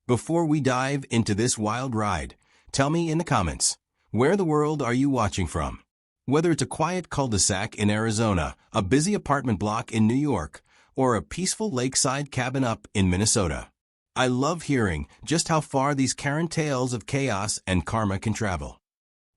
Before we dive into this wild ride, tell me in the comments, where in the world are you watching from? Whether it's a quiet cul-de-sac in Arizona, a busy apartment block in New York, or a peaceful lakeside cabin up in Minnesota. I love hearing just how far these Karen tales of chaos and karma can travel.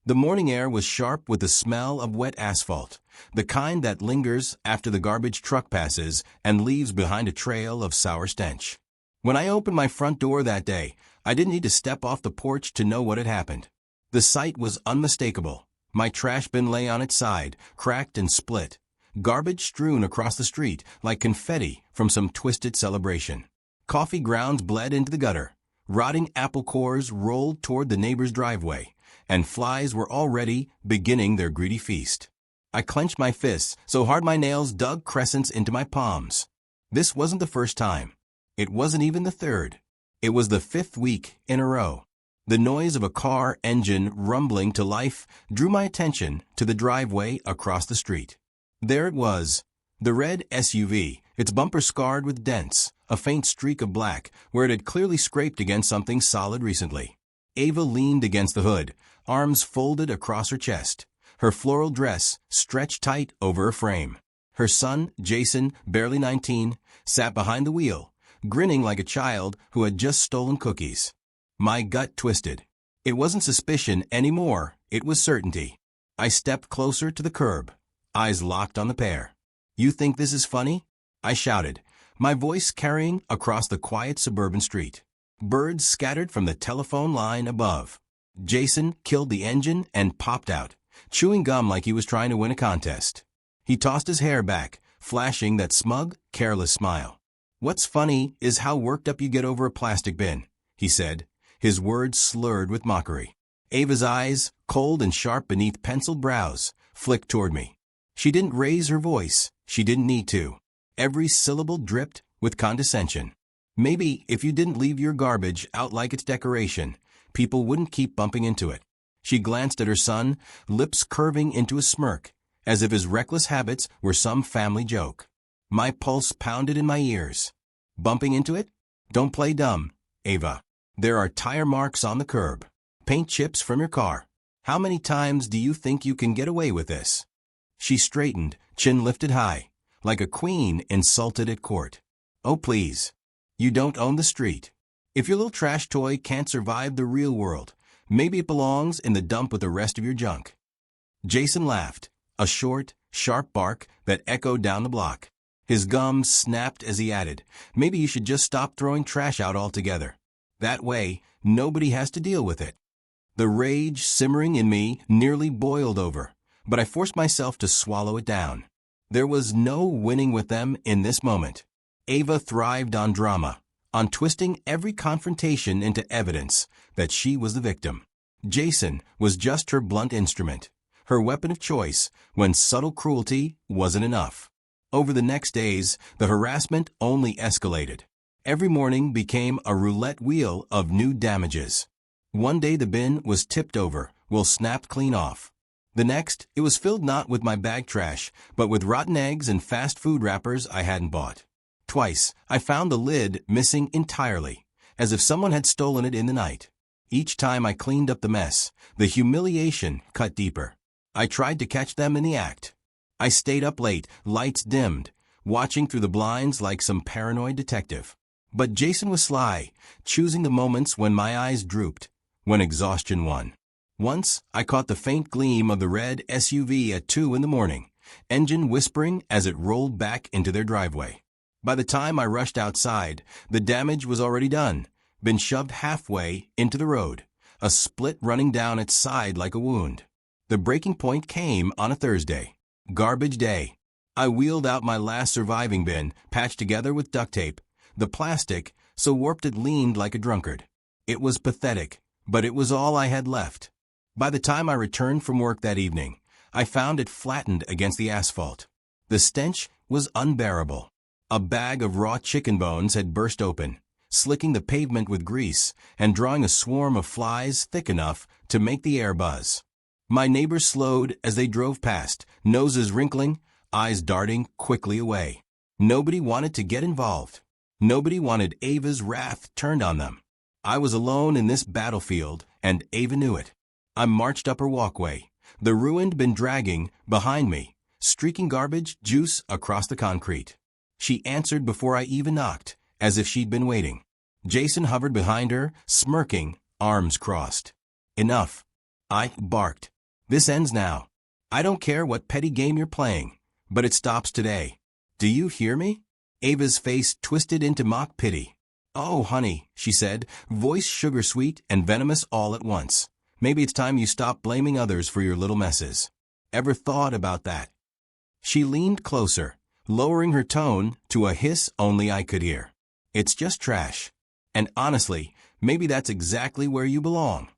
The morning air was sharp with the smell of wet asphalt, the kind that lingers after the garbage truck passes and leaves behind a trail of sour stench. When I opened my front door that day, I didn't need to step off the porch to know what had happened. The sight was unmistakable. My trash bin lay on its side, cracked and split, garbage strewn across the street like confetti from some twisted celebration. Coffee grounds bled into the gutter, rotting apple cores rolled toward the neighbor's driveway, and flies were already beginning their greedy feast. I clenched my fists so hard my nails dug crescents into my palms. This wasn't the first time. It wasn't even the third. It was the fifth week in a row. The noise of a car engine rumbling to life drew my attention to the driveway across the street. There it was, the red SUV, its bumper scarred with dents, a faint streak of black where it had clearly scraped against something solid recently. Ava leaned against the hood, arms folded across her chest, her floral dress stretched tight over her frame. Her son, Jason, barely 19, sat behind the wheel, grinning like a child who had just stolen cookies. My gut twisted. It wasn't suspicion anymore, it was certainty. I stepped closer to the curb, eyes locked on the pair. "You think this is funny?" I shouted, my voice carrying across the quiet suburban street. Birds scattered from the telephone line above. Jason killed the engine and popped out, chewing gum like he was trying to win a contest. He tossed his hair back, flashing that smug, careless smile. "What's funny is how worked up you get over a plastic bin," he said, his words slurred with mockery. Ava's eyes, cold and sharp beneath penciled brows, flicked toward me. She didn't raise her voice. She didn't need to. Every syllable dripped with condescension. "Maybe if you didn't leave your garbage out like it's decoration, people wouldn't keep bumping into it." She glanced at her son, lips curving into a smirk, as if his reckless habits were some family joke. My pulse pounded in my ears. "Bumping into it? Don't play dumb, Ava. There are tire marks on the curb. Paint chips from your car. How many times do you think you can get away with this?" She straightened, chin lifted high, like a queen insulted at court. "Oh please. You don't own the street. If your little trash toy can't survive the real world, maybe it belongs in the dump with the rest of your junk." Jason laughed, a short, sharp bark that echoed down the block. His gums snapped as he added, "Maybe you should just stop throwing trash out altogether. That way, nobody has to deal with it." The rage simmering in me nearly boiled over, but I forced myself to swallow it down. There was no winning with them in this moment. Ava thrived on drama, on twisting every confrontation into evidence that she was the victim. Jason was just her blunt instrument, her weapon of choice when subtle cruelty wasn't enough. Over the next days, the harassment only escalated. Every morning became a roulette wheel of new damages. One day the bin was tipped over, will snapped clean off. The next, it was filled not with my bag trash, but with rotten eggs and fast food wrappers I hadn't bought. Twice, I found the lid missing entirely, as if someone had stolen it in the night. Each time I cleaned up the mess, the humiliation cut deeper. I tried to catch them in the act. I stayed up late, lights dimmed, watching through the blinds like some paranoid detective. But Jason was sly, choosing the moments when my eyes drooped, when exhaustion won. Once, I caught the faint gleam of the red SUV at 2 in the morning, engine whispering as it rolled back into their driveway. By the time I rushed outside, the damage was already done, been shoved halfway into the road, a split running down its side like a wound. The breaking point came on a Thursday. Garbage day. I wheeled out my last surviving bin, patched together with duct tape, the plastic so warped it leaned like a drunkard. It was pathetic, but it was all I had left. By the time I returned from work that evening, I found it flattened against the asphalt. The stench was unbearable. A bag of raw chicken bones had burst open, slicking the pavement with grease and drawing a swarm of flies thick enough to make the air buzz. My neighbors slowed as they drove past, noses wrinkling, eyes darting quickly away. Nobody wanted to get involved. Nobody wanted Ava's wrath turned on them. I was alone in this battlefield, and Ava knew it. I marched up her walkway, the ruined bin dragging behind me, streaking garbage juice across the concrete. She answered before I even knocked, as if she'd been waiting. Jason hovered behind her, smirking, arms crossed. Enough. I barked. This ends now. I don't care what petty game you're playing, but it stops today. Do you hear me? Ava's face twisted into mock pity. Oh, honey, she said, voice sugar-sweet and venomous all at once. Maybe it's time you stop blaming others for your little messes. Ever thought about that? She leaned closer, lowering her tone to a hiss only I could hear. It's just trash. And honestly, maybe that's exactly where you belong.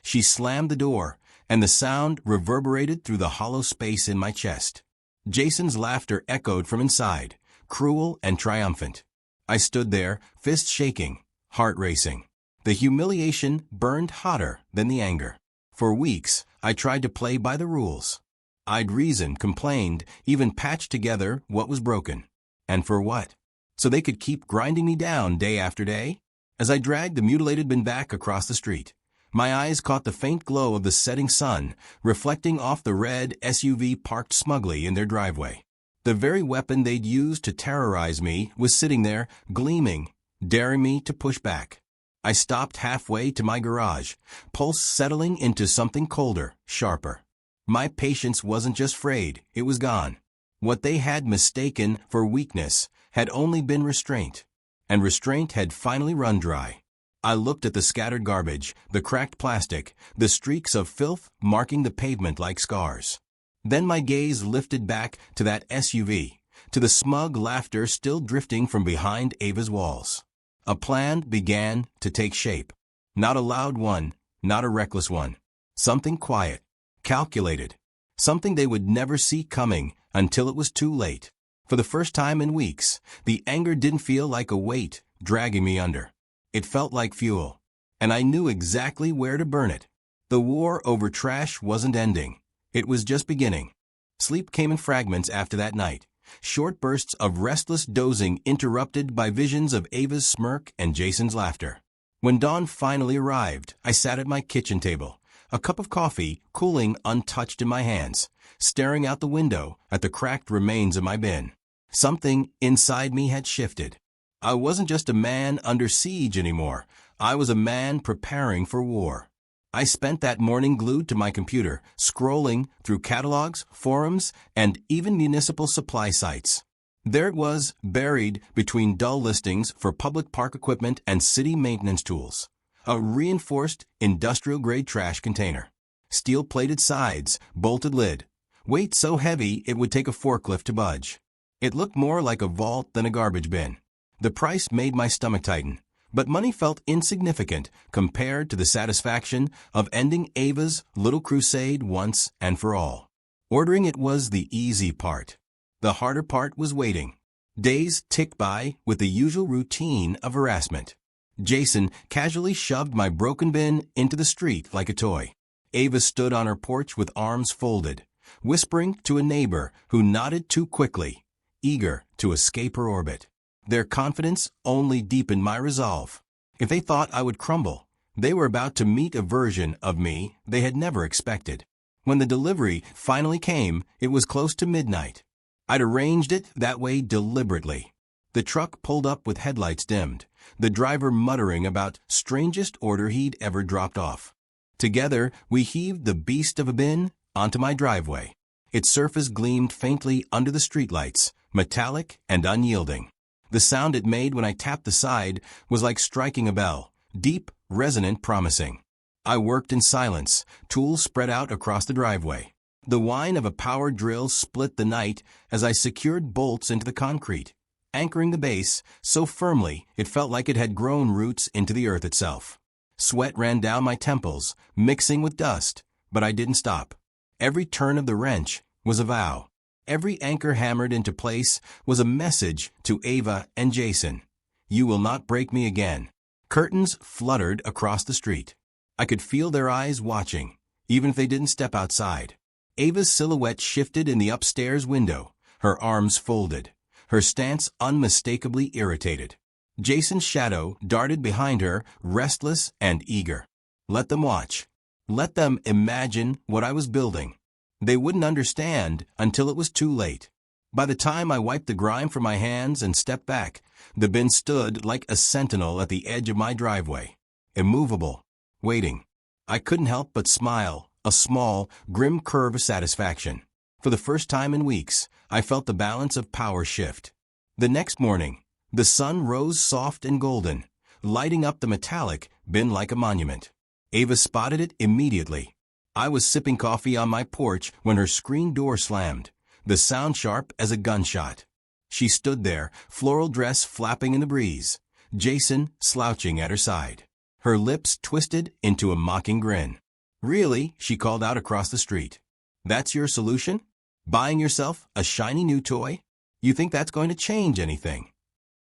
She slammed the door, and the sound reverberated through the hollow space in my chest. Jason's laughter echoed from inside, cruel and triumphant. I stood there, fists shaking, heart racing. The humiliation burned hotter than the anger. For weeks, I tried to play by the rules. I'd reasoned, complained, even patched together what was broken. And for what? So they could keep grinding me down day after day? As I dragged the mutilated bin back across the street, my eyes caught the faint glow of the setting sun, reflecting off the red SUV parked smugly in their driveway. The very weapon they'd used to terrorize me was sitting there, gleaming, daring me to push back. I stopped halfway to my garage, pulse settling into something colder, sharper. My patience wasn't just frayed, it was gone. What they had mistaken for weakness had only been restraint, and restraint had finally run dry. I looked at the scattered garbage, the cracked plastic, the streaks of filth marking the pavement like scars. Then my gaze lifted back to that SUV, to the smug laughter still drifting from behind Ava's walls. A plan began to take shape. Not a loud one, not a reckless one. Something quiet, calculated. Something they would never see coming until it was too late. For the first time in weeks, the anger didn't feel like a weight dragging me under. It felt like fuel, and I knew exactly where to burn it. The war over trash wasn't ending. It was just beginning. Sleep came in fragments after that night, short bursts of restless dozing interrupted by visions of Ava's smirk and Jason's laughter. When dawn finally arrived, I sat at my kitchen table, a cup of coffee cooling untouched in my hands, staring out the window at the cracked remains of my bin. Something inside me had shifted. I wasn't just a man under siege anymore. I was a man preparing for war. I spent that morning glued to my computer, scrolling through catalogs, forums, and even municipal supply sites. There it was, buried between dull listings for public park equipment and city maintenance tools. A reinforced, industrial-grade trash container. Steel-plated sides, bolted lid. Weight so heavy it would take a forklift to budge. It looked more like a vault than a garbage bin. The price made my stomach tighten. But money felt insignificant compared to the satisfaction of ending Ava's little crusade once and for all. Ordering it was the easy part. The harder part was waiting. Days ticked by with the usual routine of harassment. Jason casually shoved my broken bin into the street like a toy. Ava stood on her porch with arms folded, whispering to a neighbor who nodded too quickly, eager to escape her orbit. Their confidence only deepened my resolve. If they thought I would crumble, they were about to meet a version of me they had never expected. When the delivery finally came, it was close to midnight. I'd arranged it that way deliberately. The truck pulled up with headlights dimmed, the driver muttering about strangest order he'd ever dropped off. Together, we heaved the beast of a bin onto my driveway. Its surface gleamed faintly under the streetlights, metallic and unyielding. The sound it made when I tapped the side was like striking a bell, deep, resonant, promising. I worked in silence, tools spread out across the driveway. The whine of a power drill split the night as I secured bolts into the concrete, anchoring the base so firmly it felt like it had grown roots into the earth itself. Sweat ran down my temples, mixing with dust, but I didn't stop. Every turn of the wrench was a vow. Every anchor hammered into place was a message to Ava and Jason. You will not break me again. Curtains fluttered across the street. I could feel their eyes watching, even if they didn't step outside. Ava's silhouette shifted in the upstairs window, her arms folded, her stance unmistakably irritated. Jason's shadow darted behind her, restless and eager. Let them watch. Let them imagine what I was building. They wouldn't understand until it was too late. By the time I wiped the grime from my hands and stepped back, the bin stood like a sentinel at the edge of my driveway, immovable, waiting. I couldn't help but smile, a small, grim curve of satisfaction. For the first time in weeks, I felt the balance of power shift. The next morning, the sun rose soft and golden, lighting up the metallic bin like a monument. Ava spotted it immediately. I was sipping coffee on my porch when her screen door slammed, the sound sharp as a gunshot. She stood there, floral dress flapping in the breeze, Jason slouching at her side. Her lips twisted into a mocking grin. "Really?" she called out across the street. "That's your solution? Buying yourself a shiny new toy? You think that's going to change anything?"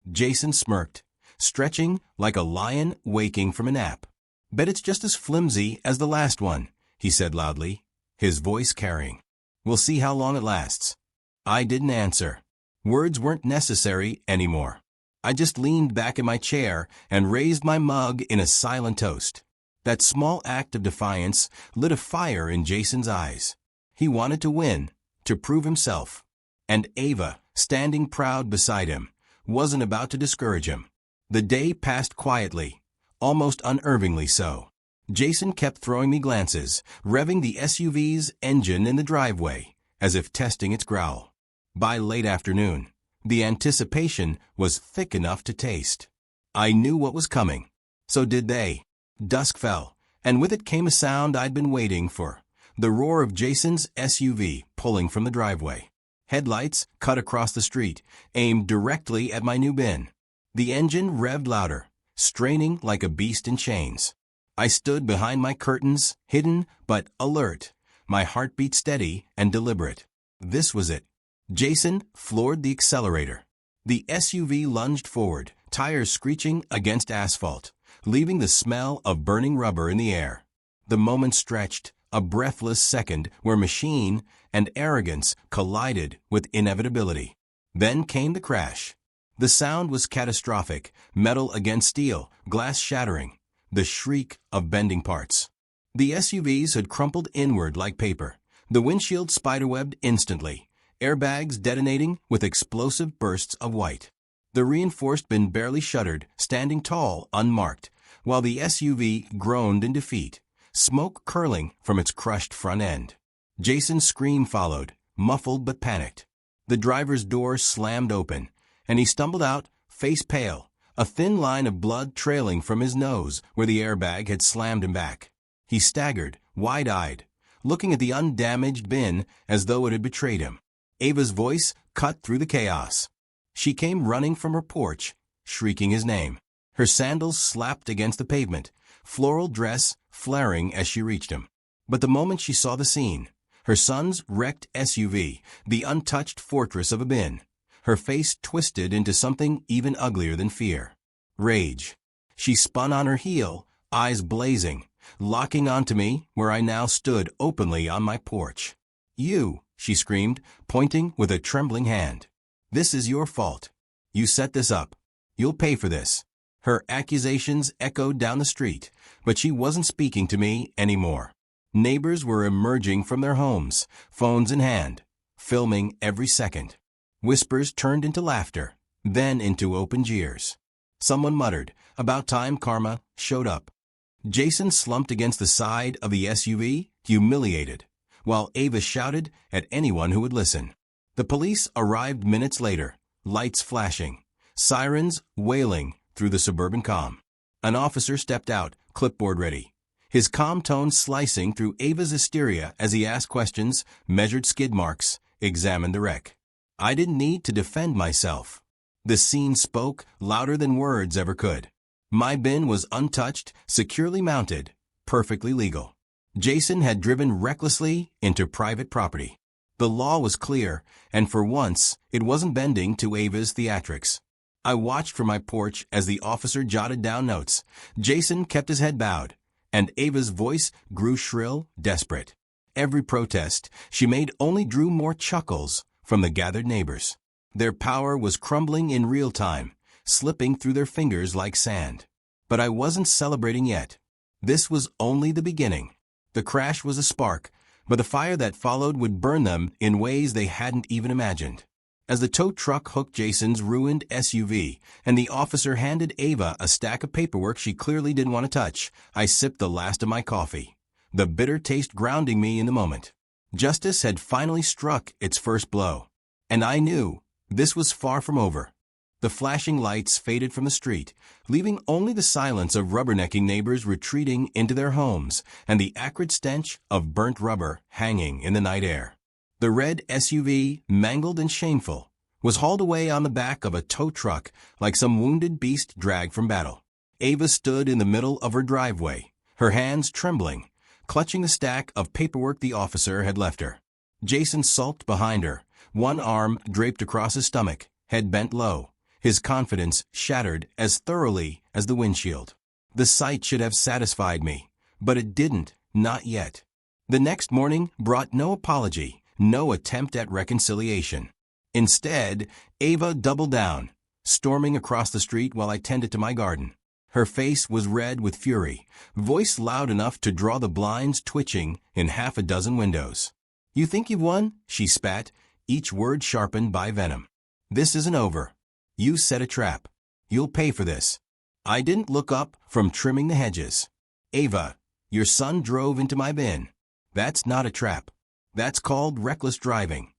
Jason smirked, stretching like a lion waking from a nap. "Bet it's just as flimsy as the last one," he said loudly, his voice carrying. "We'll see how long it lasts." I didn't answer. Words weren't necessary anymore. I just leaned back in my chair and raised my mug in a silent toast. That small act of defiance lit a fire in Jason's eyes. He wanted to win, to prove himself. And Ava, standing proud beside him, wasn't about to discourage him. The day passed quietly, almost unnervingly so. Jason kept throwing me glances, revving the SUV's engine in the driveway, as if testing its growl. By late afternoon, the anticipation was thick enough to taste. I knew what was coming. So did they. Dusk fell, and with it came a sound I'd been waiting for, the roar of Jason's SUV pulling from the driveway. Headlights cut across the street, aimed directly at my new bin. The engine revved louder, straining like a beast in chains. I stood behind my curtains, hidden but alert, my heartbeat steady and deliberate. This was it. Jason floored the accelerator. The SUV lunged forward, tires screeching against asphalt, leaving the smell of burning rubber in the air. The moment stretched, a breathless second where machine and arrogance collided with inevitability. Then came the crash. The sound was catastrophic, metal against steel, glass shattering, the shriek of bending parts. The SUVs had crumpled inward like paper, the windshield spiderwebbed instantly, airbags detonating with explosive bursts of white. The reinforced bin barely shuddered, standing tall, unmarked, while the SUV groaned in defeat, smoke curling from its crushed front end. Jason's scream followed, muffled but panicked. The driver's door slammed open, and he stumbled out, face pale, a thin line of blood trailing from his nose where the airbag had slammed him back. He staggered, wide-eyed, looking at the undamaged bin as though it had betrayed him. Ava's voice cut through the chaos. She came running from her porch, shrieking his name. Her sandals slapped against the pavement, floral dress flaring as she reached him. But the moment she saw the scene, her son's wrecked SUV, the untouched fortress of a bin, her face twisted into something even uglier than fear. Rage. She spun on her heel, eyes blazing, locking onto me where I now stood openly on my porch. "You," she screamed, pointing with a trembling hand. "This is your fault. You set this up. You'll pay for this." Her accusations echoed down the street, but she wasn't speaking to me anymore. Neighbors were emerging from their homes, phones in hand, filming every second. Whispers turned into laughter, then into open jeers. Someone muttered, "About time karma showed up." Jason slumped against the side of the SUV, humiliated, while Ava shouted at anyone who would listen. The police arrived minutes later, lights flashing, sirens wailing through the suburban calm. An officer stepped out, clipboard ready, his calm tone slicing through Ava's hysteria as he asked questions, measured skid marks, examined the wreck. I didn't need to defend myself. The scene spoke louder than words ever could. My bin was untouched, securely mounted, perfectly legal. Jason had driven recklessly into private property. The law was clear, and for once, it wasn't bending to Ava's theatrics. I watched from my porch as the officer jotted down notes. Jason kept his head bowed, and Ava's voice grew shrill, desperate. Every protest she made only drew more chuckles from the gathered neighbors. Their power was crumbling in real time, slipping through their fingers like sand. But I wasn't celebrating yet. This was only the beginning. The crash was a spark, but the fire that followed would burn them in ways they hadn't even imagined. As the tow truck hooked Jason's ruined SUV and the officer handed Ava a stack of paperwork she clearly didn't want to touch, I sipped the last of my coffee, the bitter taste grounding me in the moment. Justice had finally struck its first blow. And I knew this was far from over. The flashing lights faded from the street, leaving only the silence of rubbernecking neighbors retreating into their homes and the acrid stench of burnt rubber hanging in the night air. The red SUV, mangled and shameful, was hauled away on the back of a tow truck like some wounded beast dragged from battle. Ava stood in the middle of her driveway, her hands trembling, clutching the stack of paperwork the officer had left her. Jason sulked behind her, one arm draped across his stomach, head bent low, his confidence shattered as thoroughly as the windshield. The sight should have satisfied me, but it didn't, not yet. The next morning brought no apology, no attempt at reconciliation. Instead, Ava doubled down, storming across the street while I tended to my garden. Her face was red with fury, voice loud enough to draw the blinds twitching in half a dozen windows. "You think you've won?" she spat, each word sharpened by venom. "This isn't over. You set a trap. You'll pay for this." I didn't look up from trimming the hedges. "Ava, your son drove into my bin. That's not a trap. That's called reckless driving."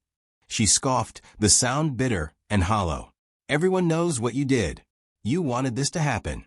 She scoffed, the sound bitter and hollow. "Everyone knows what you did. You wanted this to happen."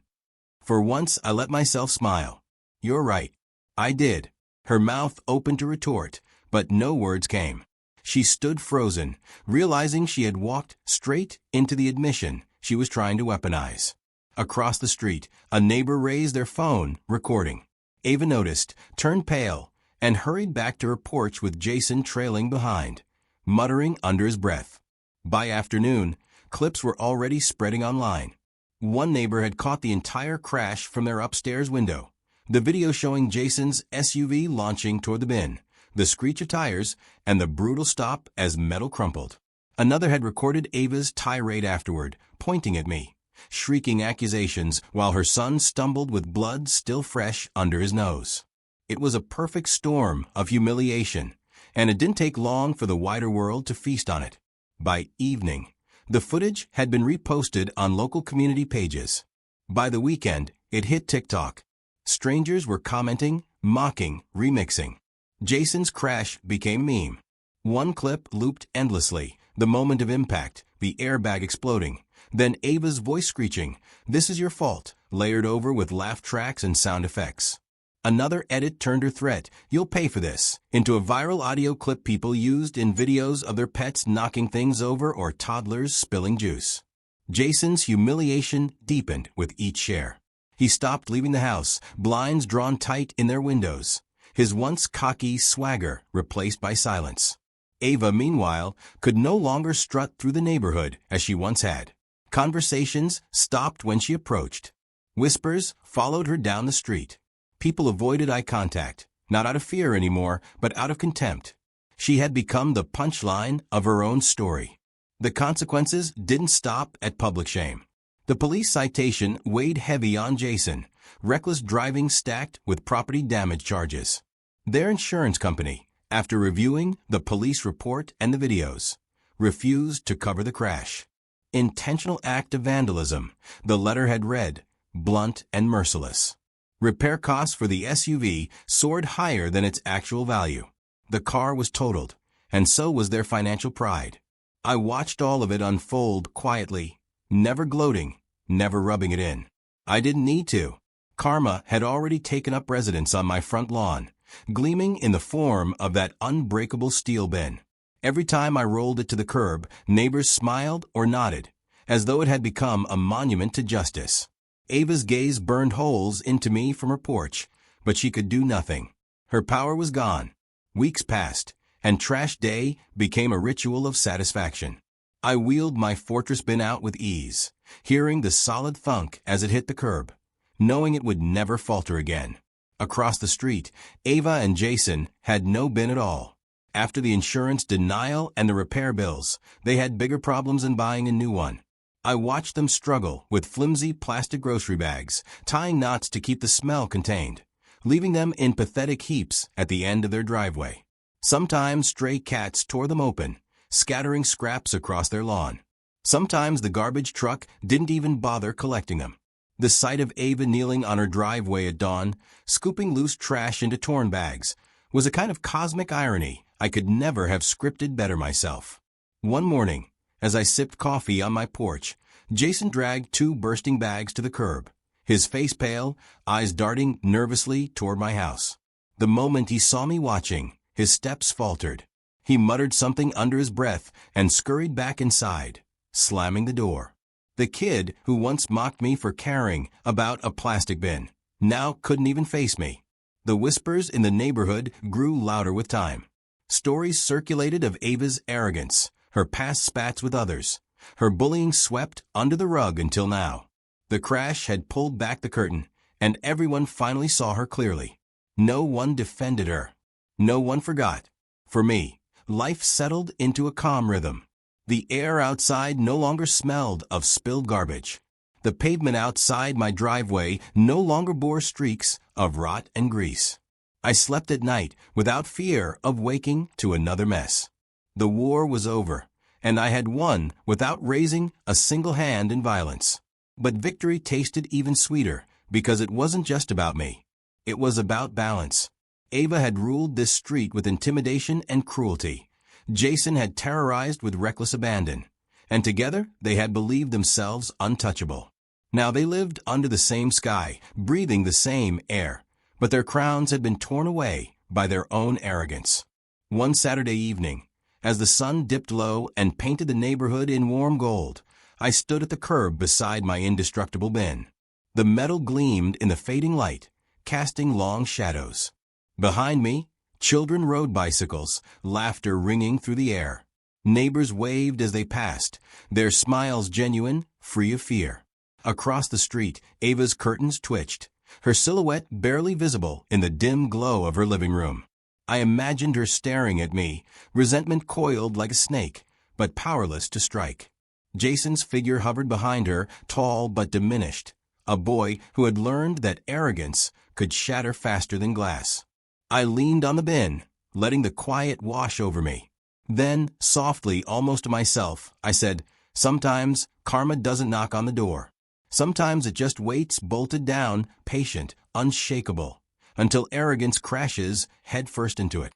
For once, I let myself smile. "You're right. I did." Her mouth opened to retort, but no words came. She stood frozen, realizing she had walked straight into the admission she was trying to weaponize. Across the street, a neighbor raised their phone, recording. Ava noticed, turned pale, and hurried back to her porch with Jason trailing behind, muttering under his breath. By afternoon, clips were already spreading online. One neighbor had caught the entire crash from their upstairs window, the video showing Jason's SUV launching toward the bin, the screech of tires, and the brutal stop as metal crumpled. Another had recorded Ava's tirade afterward, pointing at me, shrieking accusations while her son stumbled with blood still fresh under his nose. It was a perfect storm of humiliation, and it didn't take long for the wider world to feast on it. By evening, the footage had been reposted on local community pages. By the weekend, it hit TikTok. Strangers were commenting, mocking, remixing. Jason's crash became meme. One clip looped endlessly, the moment of impact, the airbag exploding, then Ava's voice screeching, "This is your fault," layered over with laugh tracks and sound effects. Another edit turned her threat, "You'll pay for this," into a viral audio clip people used in videos of their pets knocking things over or toddlers spilling juice. Jason's humiliation deepened with each share. He stopped leaving the house, blinds drawn tight in their windows, his once cocky swagger replaced by silence. Ava, meanwhile, could no longer strut through the neighborhood as she once had. Conversations stopped when she approached. Whispers followed her down the street. People avoided eye contact, not out of fear anymore, but out of contempt. She had become the punchline of her own story. The consequences didn't stop at public shame. The police citation weighed heavy on Jason, reckless driving stacked with property damage charges. Their insurance company, after reviewing the police report and the videos, refused to cover the crash. Intentional act of vandalism, the letter had read, blunt and merciless. Repair costs for the SUV soared higher than its actual value. The car was totaled, and so was their financial pride. I watched all of it unfold quietly, never gloating, never rubbing it in. I didn't need to. Karma had already taken up residence on my front lawn, gleaming in the form of that unbreakable steel bin. Every time I rolled it to the curb, neighbors smiled or nodded, as though it had become a monument to justice. Ava's gaze burned holes into me from her porch, but she could do nothing. Her power was gone. Weeks passed, and trash day became a ritual of satisfaction. I wheeled my fortress bin out with ease, hearing the solid thunk as it hit the curb, knowing it would never falter again. Across the street, Ava and Jason had no bin at all. After the insurance denial and the repair bills, they had bigger problems than buying a new one. I watched them struggle with flimsy plastic grocery bags, tying knots to keep the smell contained, leaving them in pathetic heaps at the end of their driveway. Sometimes stray cats tore them open, scattering scraps across their lawn. Sometimes the garbage truck didn't even bother collecting them. The sight of Ava kneeling on her driveway at dawn, scooping loose trash into torn bags, was a kind of cosmic irony I could never have scripted better myself. One morning, as I sipped coffee on my porch, Jason dragged 2 bursting bags to the curb, his face pale, eyes darting nervously toward my house. The moment he saw me watching, his steps faltered. He muttered something under his breath and scurried back inside, slamming the door. The kid who once mocked me for caring about a plastic bin now couldn't even face me. The whispers in the neighborhood grew louder with time. Stories circulated of Ava's arrogance, her past spats with others, her bullying swept under the rug until now. The crash had pulled back the curtain, and everyone finally saw her clearly. No one defended her. No one forgot. For me, life settled into a calm rhythm. The air outside no longer smelled of spilled garbage. The pavement outside my driveway no longer bore streaks of rot and grease. I slept at night without fear of waking to another mess. The war was over, and I had won without raising a single hand in violence. But victory tasted even sweeter because it wasn't just about me. It was about balance. Ava had ruled this street with intimidation and cruelty. Jason had terrorized with reckless abandon, and together they had believed themselves untouchable. Now they lived under the same sky, breathing the same air, but their crowns had been torn away by their own arrogance. One Saturday evening, as the sun dipped low and painted the neighborhood in warm gold, I stood at the curb beside my indestructible bin. The metal gleamed in the fading light, casting long shadows. Behind me, children rode bicycles, laughter ringing through the air. Neighbors waved as they passed, their smiles genuine, free of fear. Across the street, Ava's curtains twitched, her silhouette barely visible in the dim glow of her living room. I imagined her staring at me, resentment coiled like a snake, but powerless to strike. Jason's figure hovered behind her, tall but diminished, a boy who had learned that arrogance could shatter faster than glass. I leaned on the bin, letting the quiet wash over me. Then, softly, almost to myself, I said, "Sometimes karma doesn't knock on the door. Sometimes it just waits bolted down, patient, unshakable, until arrogance crashes headfirst into it."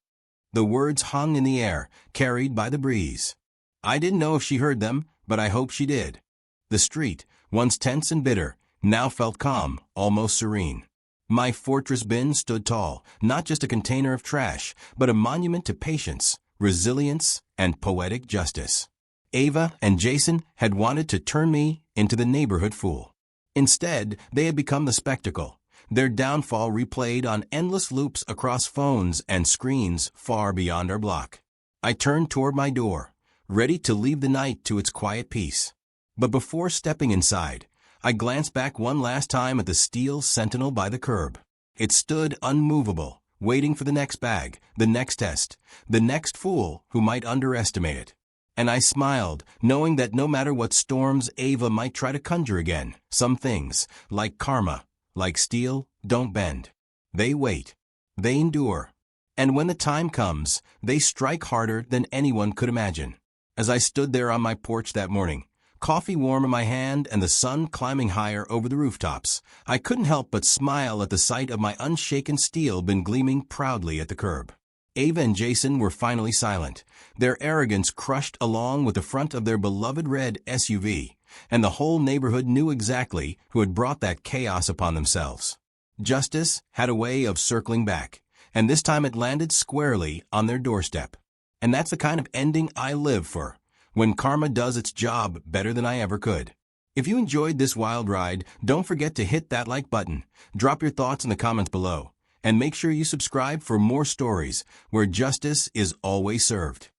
The words hung in the air, carried by the breeze. I didn't know if she heard them, but I hoped she did. The street, once tense and bitter, now felt calm, almost serene. My fortress bin stood tall, not just a container of trash, but a monument to patience, resilience, and poetic justice. Ava and Jason had wanted to turn me into the neighborhood fool. Instead, they had become the spectacle, their downfall replayed on endless loops across phones and screens far beyond our block. I turned toward my door, ready to leave the night to its quiet peace. But before stepping inside, I glanced back one last time at the steel sentinel by the curb. It stood unmovable, waiting for the next bag, the next test, the next fool who might underestimate it. And I smiled, knowing that no matter what storms Ava might try to conjure again, some things, like karma, like steel, don't bend. They wait. They endure. And when the time comes, they strike harder than anyone could imagine. As I stood there on my porch that morning, coffee warm in my hand and the sun climbing higher over the rooftops, I couldn't help but smile at the sight of my unshaken steel bin gleaming proudly at the curb. Ava and Jason were finally silent, their arrogance crushed along with the front of their beloved red SUV, and the whole neighborhood knew exactly who had brought that chaos upon themselves. Justice had a way of circling back, and this time it landed squarely on their doorstep. And that's the kind of ending I live for, when karma does its job better than I ever could. If you enjoyed this wild ride, don't forget to hit that like button, drop your thoughts in the comments below, and make sure you subscribe for more stories where justice is always served.